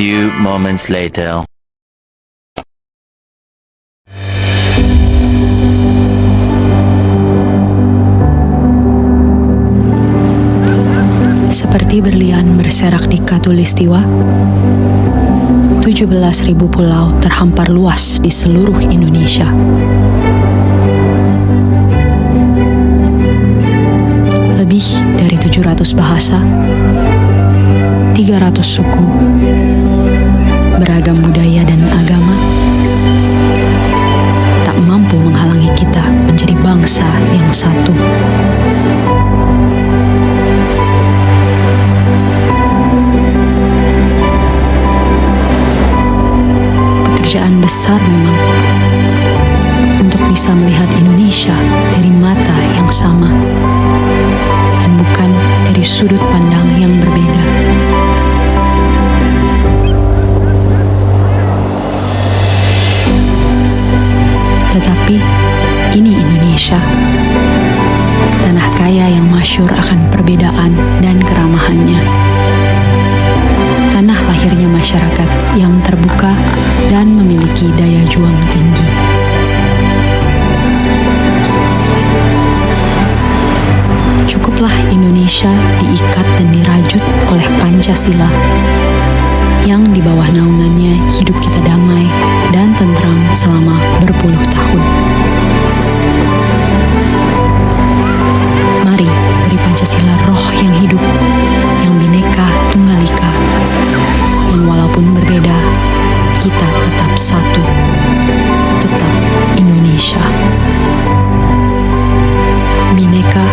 few moments later. Seperti berlian berserak di Katulistiwa, 17.000 pulau terhampar luas di seluruh Indonesia. Lebih dari 700 bahasa, 300 suku, beragam budaya dan agama, tak mampu menghalangi kita menjadi bangsa yang satu. Pekerjaan besar memang untuk bisa melihat Indonesia dari mata yang sama dan bukan dari sudut pandang yang berbeda. Tetapi ini Indonesia, tanah kaya yang masyhur akan perbedaan dan keramahannya. Tanah lahirnya masyarakat yang terbuka dan memiliki daya juang tinggi. Cukuplah Indonesia diikat dan dirajut oleh Pancasila, yang di bawah naungannya hidup kita damai dan tentram selama berpuluh tahun. Mari beri Pancasila roh yang hidup, yang bineka tunggal ika, yang walaupun berbeda, kita tetap satu, tetap Indonesia. Bineka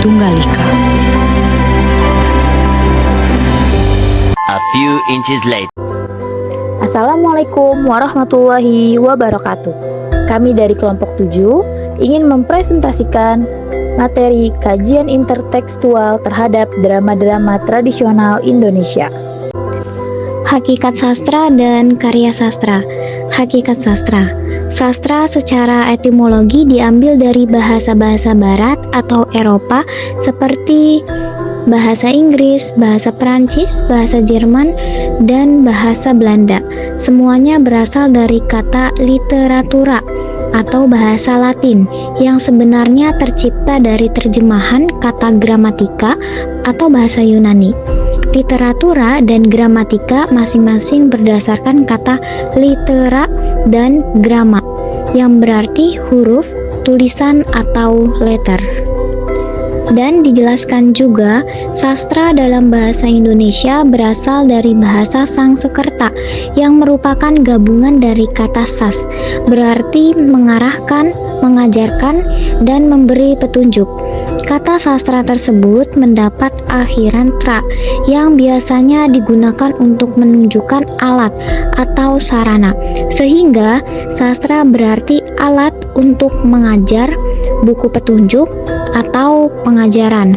Tunggal Ika. A few inches later. Assalamualaikum warahmatullahi wabarakatuh. Kami dari kelompok 7 ingin mempresentasikan materi kajian intertekstual terhadap drama-drama tradisional Indonesia. Hakikat sastra dan karya sastra. Hakikat sastra. Sastra secara etimologi diambil dari bahasa-bahasa barat atau Eropa seperti bahasa Inggris, bahasa Perancis, bahasa Jerman, dan bahasa Belanda. Semuanya berasal dari kata literatura atau bahasa Latin yang sebenarnya tercipta dari terjemahan kata gramatika atau bahasa Yunani. Literatura dan gramatika masing-masing berdasarkan kata litera dan grama, yang berarti huruf, tulisan, atau letter. Dan dijelaskan juga, sastra dalam bahasa Indonesia berasal dari bahasa Sangsekerta yang merupakan gabungan dari kata sas, berarti mengarahkan, mengajarkan, dan memberi petunjuk. Kata sastra tersebut mendapat akhiran tra yang biasanya digunakan untuk menunjukkan alat atau sarana, sehingga sastra berarti alat untuk mengajar, buku petunjuk, atau pengajaran.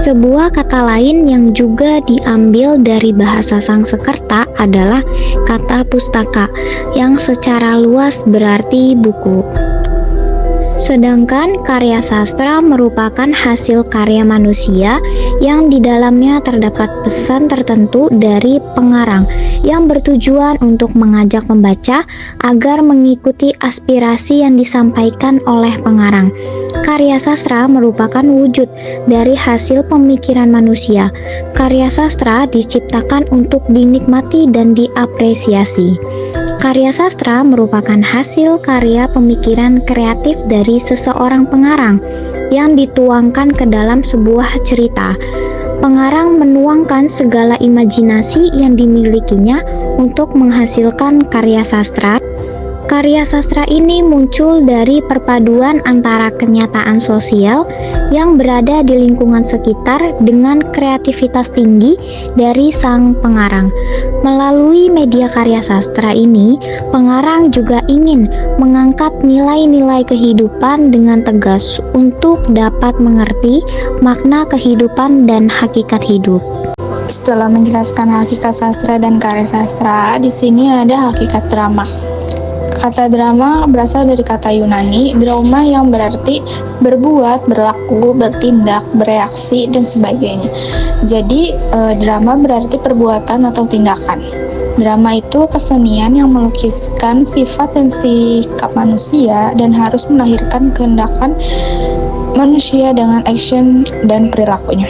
Sebuah kata lain yang juga diambil dari bahasa Sangsekerta adalah kata pustaka, yang secara luas berarti buku. Sedangkan karya sastra merupakan hasil karya manusia yang di dalamnya terdapat pesan tertentu dari pengarang yang bertujuan untuk mengajak pembaca agar mengikuti aspirasi yang disampaikan oleh pengarang. Karya sastra merupakan wujud dari hasil pemikiran manusia. Karya sastra diciptakan untuk dinikmati dan diapresiasi. Karya sastra merupakan hasil karya pemikiran kreatif dari seseorang pengarang yang dituangkan ke dalam sebuah cerita. Pengarang menuangkan segala imajinasi yang dimilikinya untuk menghasilkan karya sastra. Karya sastra ini muncul dari perpaduan antara kenyataan sosial yang berada di lingkungan sekitar dengan kreativitas tinggi dari sang pengarang. Melalui media karya sastra ini, pengarang juga ingin mengangkat nilai-nilai kehidupan dengan tegas untuk dapat mengerti makna kehidupan dan hakikat hidup. Setelah menjelaskan hakikat sastra dan karya sastra, di sini ada hakikat drama. Kata drama berasal dari kata Yunani, drauma, yang berarti berbuat, berlaku, bertindak, bereaksi, dan sebagainya. Jadi, drama berarti perbuatan atau tindakan. Drama itu kesenian yang melukiskan sifat dan sikap manusia dan harus melahirkan kehendakan manusia dengan action dan perilakunya.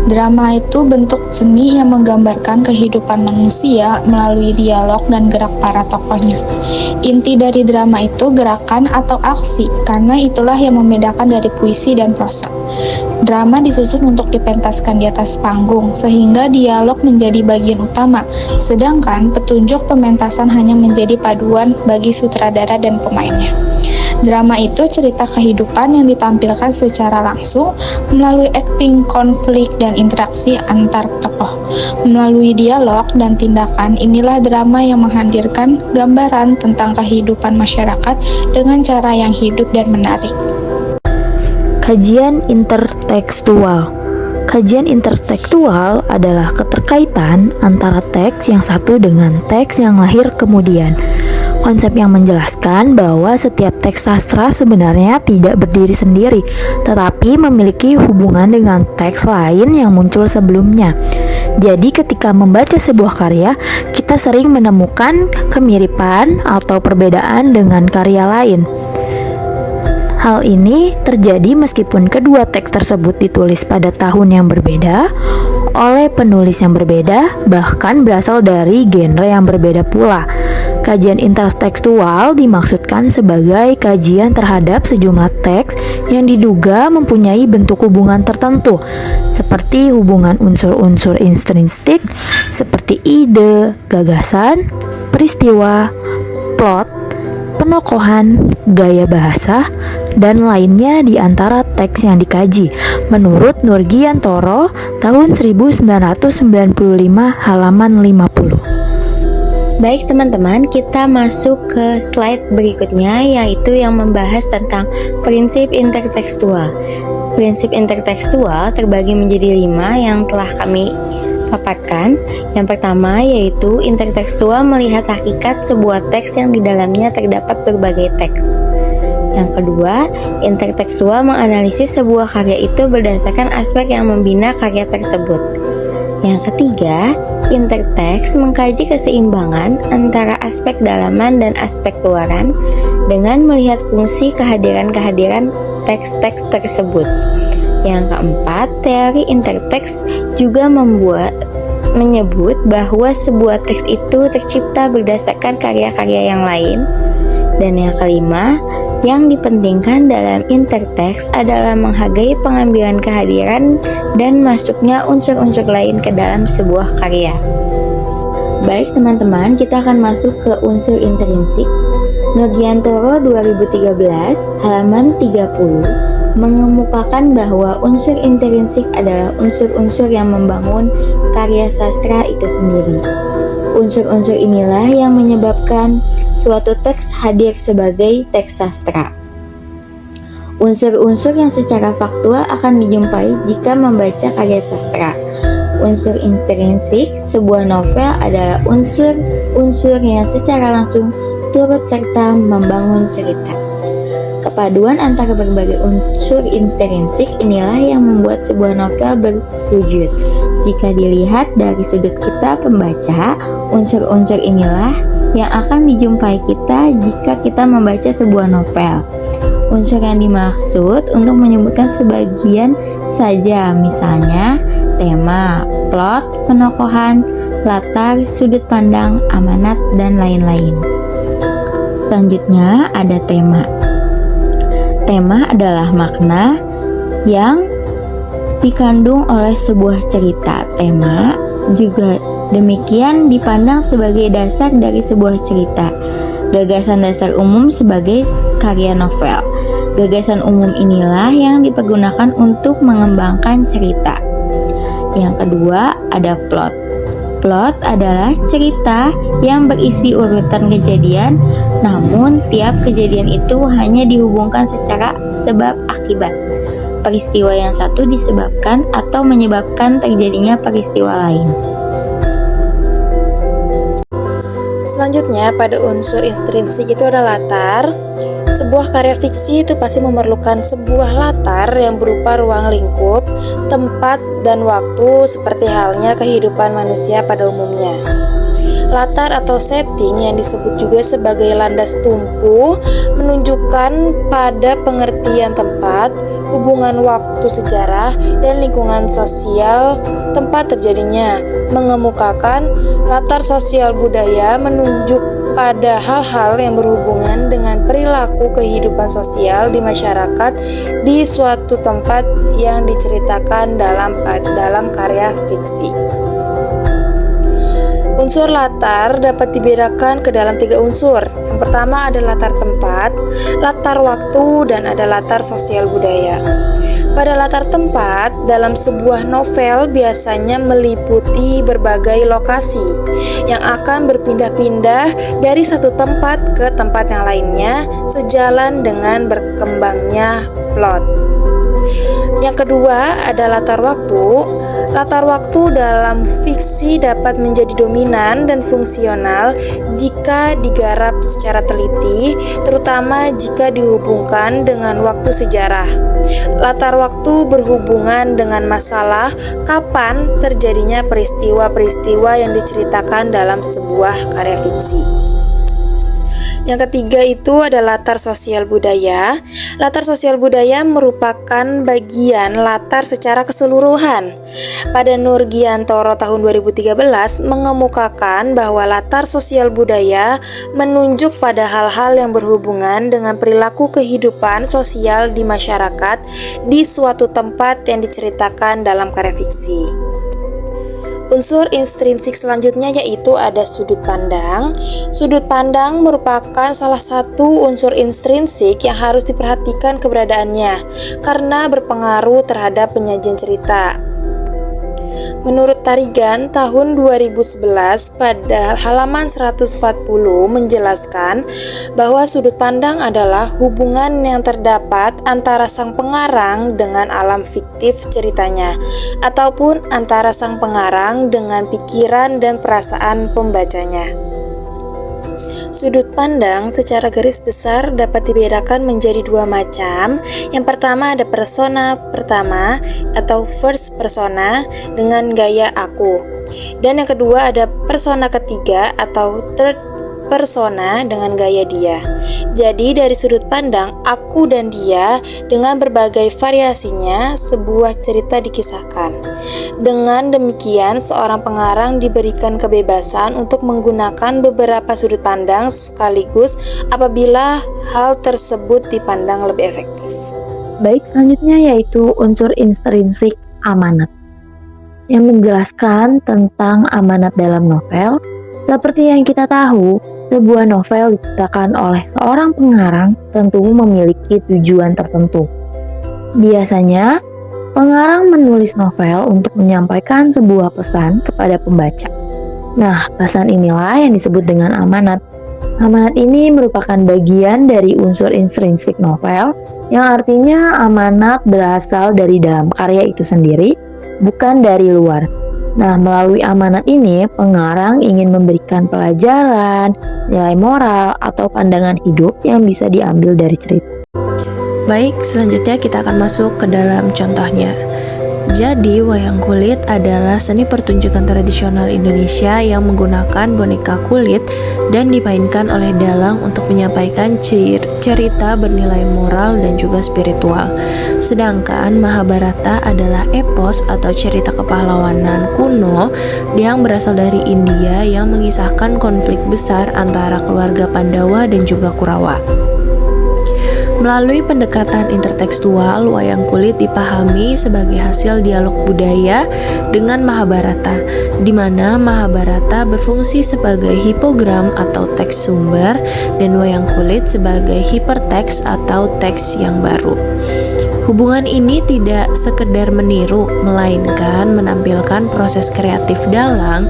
Drama itu bentuk seni yang menggambarkan kehidupan manusia melalui dialog dan gerak para tokohnya. Inti dari drama itu gerakan atau aksi, karena itulah yang membedakan dari puisi dan prosa. Drama disusun untuk dipentaskan di atas panggung, sehingga dialog menjadi bagian utama, sedangkan petunjuk pementasan hanya menjadi paduan bagi sutradara dan pemainnya. Drama itu cerita kehidupan yang ditampilkan secara langsung melalui akting, konflik, dan interaksi antar tokoh. Melalui dialog dan tindakan, inilah drama yang menghadirkan gambaran tentang kehidupan masyarakat dengan cara yang hidup dan menarik. Kajian intertekstual. Kajian intertekstual adalah keterkaitan antara teks yang satu dengan teks yang lahir kemudian. Konsep yang menjelaskan bahwa setiap teks sastra sebenarnya tidak berdiri sendiri, tetapi memiliki hubungan dengan teks lain yang muncul sebelumnya. Jadi ketika membaca sebuah karya, kita sering menemukan kemiripan atau perbedaan dengan karya lain. Hal ini terjadi meskipun kedua teks tersebut ditulis pada tahun yang berbeda, oleh penulis yang berbeda, bahkan berasal dari genre yang berbeda pula. Kajian intertekstual dimaksudkan sebagai kajian terhadap sejumlah teks yang diduga mempunyai bentuk hubungan tertentu, seperti hubungan unsur-unsur intrinsik seperti ide, gagasan, peristiwa, plot, penokohan, gaya bahasa, dan lainnya di antara teks yang dikaji, menurut Nurgiantoro tahun 1995 halaman 50. Baik teman-teman, kita masuk ke slide berikutnya, yaitu yang membahas tentang prinsip intertekstual. Prinsip intertekstual terbagi menjadi 5 yang telah kami paparkan. Yang pertama yaitu intertekstual melihat hakikat sebuah teks yang di dalamnya terdapat berbagai teks. Yang kedua, intertekstual menganalisis sebuah karya itu berdasarkan aspek yang membina karya tersebut. Yang ketiga, interteks mengkaji keseimbangan antara aspek dalaman dan aspek luaran dengan melihat fungsi kehadiran-kehadiran teks-teks tersebut. Yang keempat, teori interteks juga menyebut bahwa sebuah teks itu tercipta berdasarkan karya-karya yang lain. Dan yang kelima, yang dipentingkan dalam interteks adalah menghargai pengambilan kehadiran dan masuknya unsur-unsur lain ke dalam sebuah karya. Baik teman-teman, kita akan masuk ke unsur intrinsik. Nurgiantoro 2013 halaman 30 mengemukakan bahwa unsur intrinsik adalah unsur-unsur yang membangun karya sastra itu sendiri. Unsur-unsur inilah yang menyebabkan suatu teks hadir sebagai teks sastra. Unsur-unsur yang secara faktual akan dijumpai jika membaca karya sastra. Unsur intrinsik sebuah novel adalah unsur-unsur yang secara langsung turut serta membangun cerita. Kepaduan antara berbagai unsur intrinsik inilah yang membuat sebuah novel berwujud. Jika dilihat dari sudut kita pembaca, unsur-unsur inilah yang akan dijumpai kita jika kita membaca sebuah novel. Unsur yang dimaksud untuk menyebutkan sebagian saja, misalnya tema, plot, penokohan, latar, sudut pandang, amanat, dan lain-lain. Selanjutnya ada tema. Tema adalah makna yang dikandung oleh sebuah cerita. Tema juga demikian dipandang sebagai dasar dari sebuah cerita. Gagasan dasar umum sebagai karya novel. Gagasan umum inilah yang dipergunakan untuk mengembangkan cerita. Yang kedua ada plot. Plot adalah cerita yang berisi urutan kejadian, namun tiap kejadian itu hanya dihubungkan secara sebab akibat. Peristiwa yang satu disebabkan atau menyebabkan terjadinya peristiwa lain. Selanjutnya pada unsur intrinsik itu ada latar. Sebuah karya fiksi itu pasti memerlukan sebuah latar yang berupa ruang lingkup, tempat, dan waktu seperti halnya kehidupan manusia pada umumnya. Latar atau setting yang disebut juga sebagai landas tumpu menunjukkan pada pengertian tempat, hubungan waktu sejarah, dan lingkungan sosial tempat terjadinya. Mengemukakan latar sosial budaya menunjuk pada hal-hal yang berhubungan dengan perilaku kehidupan sosial di masyarakat di suatu tempat yang diceritakan dalam karya fiksi. Unsur latar dapat dibedakan ke dalam 3 unsur. Yang pertama ada latar tempat, latar waktu, dan ada latar sosial budaya. Pada latar tempat, dalam sebuah novel biasanya meliputi berbagai lokasi yang akan berpindah-pindah dari satu tempat ke tempat yang lainnya sejalan dengan berkembangnya plot. Yang kedua ada latar waktu. Latar waktu dalam fiksi dapat menjadi dominan dan fungsional jika digarap secara teliti, terutama jika dihubungkan dengan waktu sejarah. Latar waktu berhubungan dengan masalah kapan terjadinya peristiwa-peristiwa yang diceritakan dalam sebuah karya fiksi. Yang ketiga itu ada latar sosial budaya. Latar sosial budaya merupakan bagian latar secara keseluruhan. Pada Nurgiantoro tahun 2013 mengemukakan bahwa latar sosial budaya menunjuk pada hal-hal yang berhubungan dengan perilaku kehidupan sosial di masyarakat di suatu tempat yang diceritakan dalam karya fiksi. Unsur intrinsik selanjutnya yaitu ada sudut pandang. Sudut pandang merupakan salah satu unsur intrinsik yang harus diperhatikan keberadaannya karena berpengaruh terhadap penyajian cerita. Menurut Tarigan tahun 2011 pada halaman 140 menjelaskan bahwa sudut pandang adalah hubungan yang terdapat antara sang pengarang dengan alam fiktif ceritanya ataupun antara sang pengarang dengan pikiran dan perasaan pembacanya. Sudut pandang secara garis besar dapat dibedakan menjadi 2 macam. Yang pertama ada persona pertama atau first persona dengan gaya aku. Dan yang kedua ada persona ketiga atau third persona dengan gaya dia. Jadi dari sudut pandang aku dan dia dengan berbagai variasinya sebuah cerita dikisahkan. Dengan demikian seorang pengarang diberikan kebebasan untuk menggunakan beberapa sudut pandang sekaligus apabila hal tersebut dipandang lebih efektif. Baik, selanjutnya yaitu unsur intrinsik amanat yang menjelaskan tentang amanat dalam novel. Seperti yang kita tahu, sebuah novel diciptakan oleh seorang pengarang tentu memiliki tujuan tertentu. Biasanya, pengarang menulis novel untuk menyampaikan sebuah pesan kepada pembaca. Nah, pesan inilah yang disebut dengan amanat. Amanat ini merupakan bagian dari unsur intrinsik novel, yang artinya amanat berasal dari dalam karya itu sendiri, bukan dari luar. Nah, melalui amanat ini, pengarang ingin memberikan pelajaran, nilai moral, atau pandangan hidup yang bisa diambil dari cerita. Baik, selanjutnya kita akan masuk ke dalam contohnya. Jadi, wayang kulit adalah seni pertunjukan tradisional Indonesia yang menggunakan boneka kulit dan dimainkan oleh dalang untuk menyampaikan cerita bernilai moral dan juga spiritual. Sedangkan Mahabharata adalah epos atau cerita kepahlawanan kuno yang berasal dari India yang mengisahkan konflik besar antara keluarga Pandawa dan juga Kurawa. Melalui pendekatan intertekstual, wayang kulit dipahami sebagai hasil dialog budaya dengan Mahabharata, di mana Mahabharata berfungsi sebagai hipogram atau teks sumber dan wayang kulit sebagai hiperteks atau teks yang baru. Hubungan ini tidak sekedar meniru, melainkan menampilkan proses kreatif dalang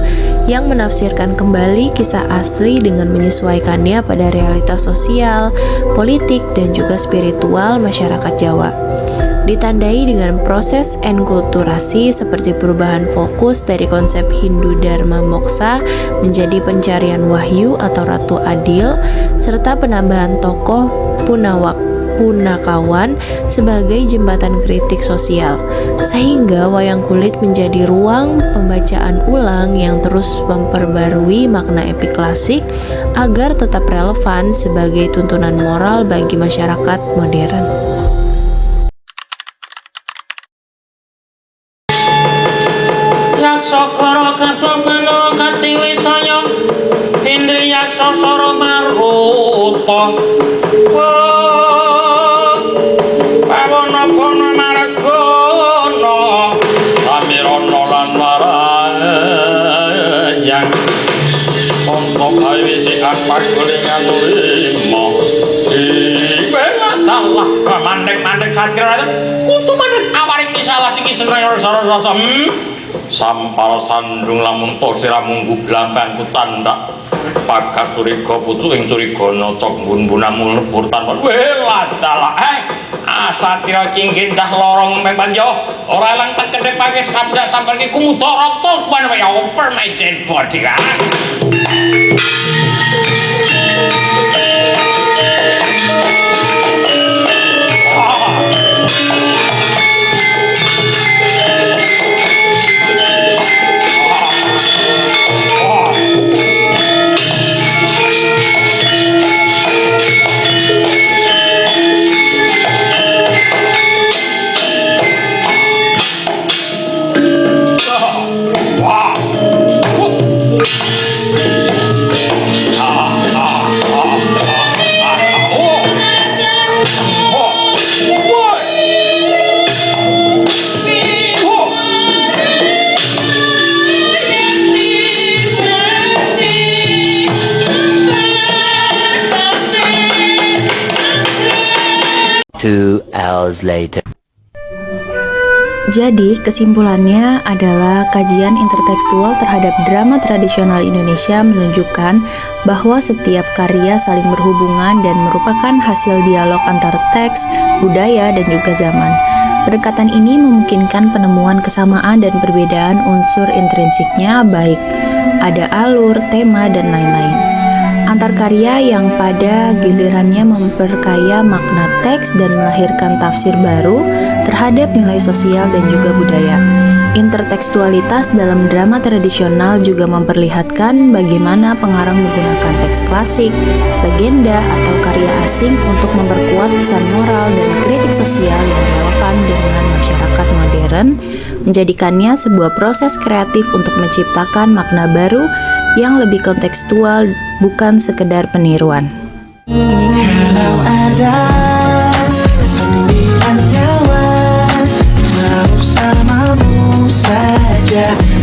yang menafsirkan kembali kisah asli dengan menyesuaikannya pada realitas sosial, politik, dan juga spiritual masyarakat Jawa. Ditandai dengan proses enkulturasi seperti perubahan fokus dari konsep Hindu Dharma Moksa menjadi pencarian wahyu atau Ratu Adil, serta penambahan tokoh Punawak punakawan sebagai jembatan kritik sosial, sehingga wayang kulit menjadi ruang pembacaan ulang yang terus memperbarui makna epik klasik agar tetap relevan sebagai tuntunan moral bagi masyarakat modern. Yaksakara katapana katiwisaya indriyaksa sara maruta pawana-wana maragana samirana lan marajang untuk kawisikan pagulingan turima Allah mandek-mandek satria untuk mandek awaring salah tinggi senaya rasa-rasa sampal sandung lamun tok siramu gublamban kutanda pagar curiga putu ing curigana cok bun-bunamu lebur tanpa weladala satria cinggin cah lorong membanjo ora lang tekedhe pake sabda sampal ki kumudara tok ban ya over my dead body kan. Later. Jadi, kesimpulannya adalah kajian intertekstual terhadap drama tradisional Indonesia menunjukkan bahwa setiap karya saling berhubungan dan merupakan hasil dialog antar teks, budaya, dan juga zaman. Pendekatan ini memungkinkan penemuan kesamaan dan perbedaan unsur intrinsiknya, baik ada alur, tema, dan lain-lain. Antar karya yang pada gilirannya memperkaya makna teks dan melahirkan tafsir baru terhadap nilai sosial dan juga budaya. Intertekstualitas dalam drama tradisional juga memperlihatkan bagaimana pengarang menggunakan teks klasik, legenda, atau karya asing untuk memperkuat pesan moral dan kritik sosial yang relevan dengan masyarakat modern, menjadikannya sebuah proses kreatif untuk menciptakan makna baru yang lebih kontekstual, bukan sekedar peniruan. Kalau ada 9 nyawa mau samamu saja.